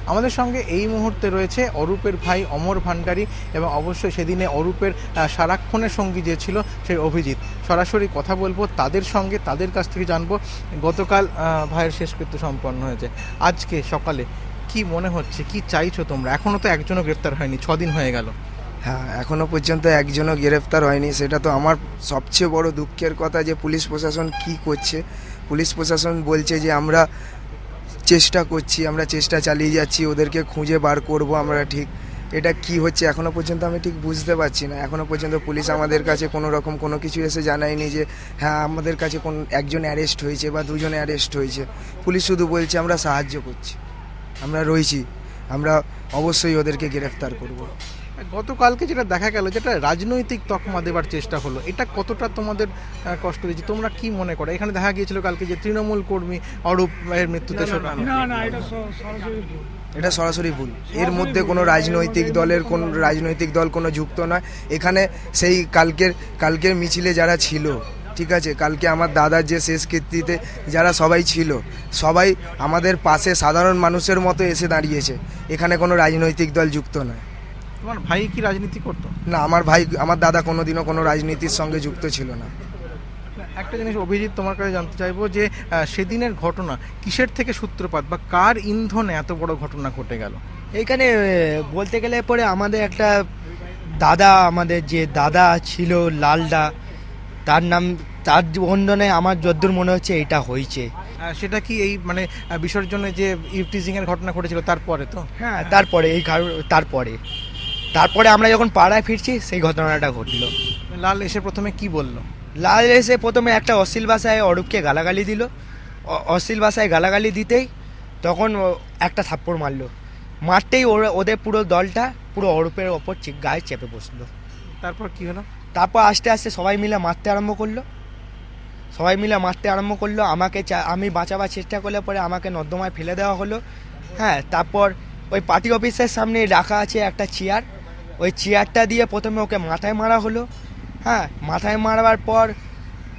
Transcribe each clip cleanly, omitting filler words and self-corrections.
আমাদের সঙ্গে এই মুহূর্তে রয়েছে অরূপের ভাই অমর ভান্ডারী এবং অবশ্যই সেদিনে অরূপের সারাক্ষণের সঙ্গী যে ছিল সেই অভিজিৎ। সরাসরি কথা বলবো তাদের সঙ্গে, তাদের কাছ থেকে জানবো গতকাল ভাইয়ের শেষকৃত্য সম্পন্ন হয়েছে, আজকে সকালে কি মনে হচ্ছে, কি চাইছো তোমরা? এখনো তো একজনও গ্রেফতার হয়নি, 6 দিন হয়ে গেল। হ্যাঁ, এখনও পর্যন্ত একজনও গ্রেফতার হয়নি। সেটা তো আমার সবচেয়ে বড় দুঃখের কথা যে পুলিশ প্রশাসন কি করছে। পুলিশ প্রশাসন বলছে যে আমরা চেষ্টা করছি, আমরা চেষ্টা চালিয়ে যাচ্ছি, ওদেরকে খুঁজে বার করব আমরা। ঠিক এটা কি হচ্ছে এখনও পর্যন্ত আমি ঠিক বুঝতে পারছি না। এখনও পর্যন্ত পুলিশ আমাদের কাছে কোনো রকম কোনো কিছু এসে জানায়নি যে হ্যাঁ আমাদের কাছে একজন অ্যারেস্ট হয়েছে বা দুজন অ্যারেস্ট হয়েছে। পুলিশ শুধু বলছে আমরা সাহায্য করছি, আমরা রয়েছি, আমরা অবশ্যই ওদেরকে গ্রেফতার করব। গতকালকে যেটা দেখা গেল, যেটা রাজনৈতিক তকমা দেবার চেষ্টা হলো, এটা কতটা তোমাদের কষ্ট দিয়েছে? তোমরা কি মনে করো? এখানে দেখা গিয়েছিল কালকে যে তৃণমূল কর্মী অরূপের মৃত্যুতে এটা সরাসরি ভুল। এর মধ্যে কোনো রাজনৈতিক দল কোনো যুক্ত নয়। এখানে সেই কালকের মিছিলে যারা ছিল, ঠিক আছে, কালকে আমার দাদার যে শেষকৃত্যতে যারা সবাই ছিল, সবাই আমাদের পাশে সাধারণ মানুষের মতো এসে দাঁড়িয়েছে। এখানে কোনো রাজনৈতিক দল যুক্ত নয়। তোমার ভাই কি রাজনীতি করতো? না, আমার দাদা কোনোদিনও কোনো রাজনীতির সঙ্গে যুক্ত ছিল না। একটা জিনিস অভিজিৎ তোমার কাছে জানতে চাইবো যে সেদিনের ঘটনা কিসের থেকে সূত্রপাত বা কার ইন্ধনে এত বড় ঘটনা ঘটে গেল? এইখানে বলতে গেলে পরে আমাদের একটা আমাদের যে দাদা ছিল লালদা, তার বন্ধনে আমার যদ্দূর মনে হচ্ছে এটা হয়েছে। সেটা কি এই মানে বিসর্জনে যে ইভটিজিং এর ঘটনা ঘটেছিল তারপরে? তো হ্যাঁ, তারপরে আমরা যখন পাড়ায় ফিরছি সেই ঘটনাটা ঘটলো। লাল এসে প্রথমে কি বললো? লাল এসে প্রথমে একটা অশ্লীল ভাষায় অরূপকে গালাগালি দিল। অশ্লীল ভাষায় গালাগালি দিতেই তখন একটা থাপ্পড় মারলো। মারতেই ওদের পুরো দলটা পুরো অরূপের ওপর গায়ে চেপে বসলো। তারপর কি হলো? তারপর আস্তে আস্তে সবাই মিলে মারতে আরম্ভ করলো। আমি বাঁচাবার চেষ্টা করলে পরে আমাকে নর্দমায় ফেলে দেওয়া হলো। হ্যাঁ, তারপর ওই পার্টি অফিসের সামনে রাখা আছে একটা চেয়ার, ওই চেয়ারটা দিয়ে প্রথমে ওকে মাথায় মারা হলো। হ্যাঁ, মাথায় মারবার পর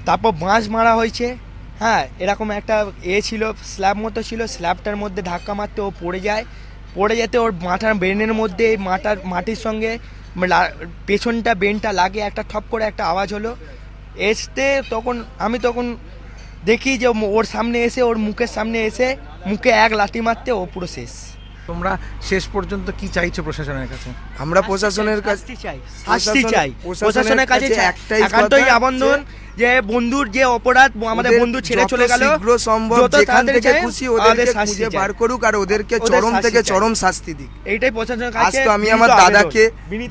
তারপর বাঁশ মারা হয়েছে। হ্যাঁ, এরকম একটা ছিল, স্ল্যাব মতো ছিল, স্ল্যাবটার মধ্যে ধাক্কা মারতে ও পড়ে যেতে ওর মাথার ব্রেনের মধ্যে মাটির সঙ্গে পেছনটা ব্রেনটা লাগে, একটা ঠপ করে একটা আওয়াজ হলো। আমি তখন দেখি যে ওর সামনে এসে, ওর মুখের সামনে এসে মুখে এক লাঠি মারতে ও পুরো শেষ। তোমরা শেষ পর্যন্ত কি চাইছো প্রশাসনের কাছে? আমরা প্রশাসনের কাছে শাস্তি চাই। প্রশাসনের কাছে একান্তই আবেদন যে বন্ধুর যে অপরাধ, আমাদের বন্ধু ছেড়ে চলে গেল, শীঘ্র সম্ভব যেখান থেকে খুশি ওদেরকে খুঁজে বার করুক আর ওদেরকে চরম থেকে চরম শাস্তি দিক। এইটাই প্রশাসনের কাছে। আজ তো আমি আমার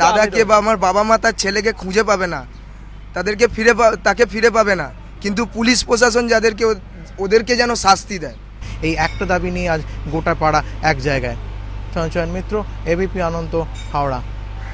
দাদাকে বা আমার বাবা মা তার ছেলেকে খুঁজে পাবে না, তাকে ফিরে পাবে না, কিন্তু পুলিশ প্রশাসন ওদেরকে যেন শাস্তি দেয়। এই একটা দাবি নিয়ে আজ গোটা পাড়া এক জায়গায়। সঞ্চয়ন মিত্র, এবিপি আনন্দ, হাওড়া।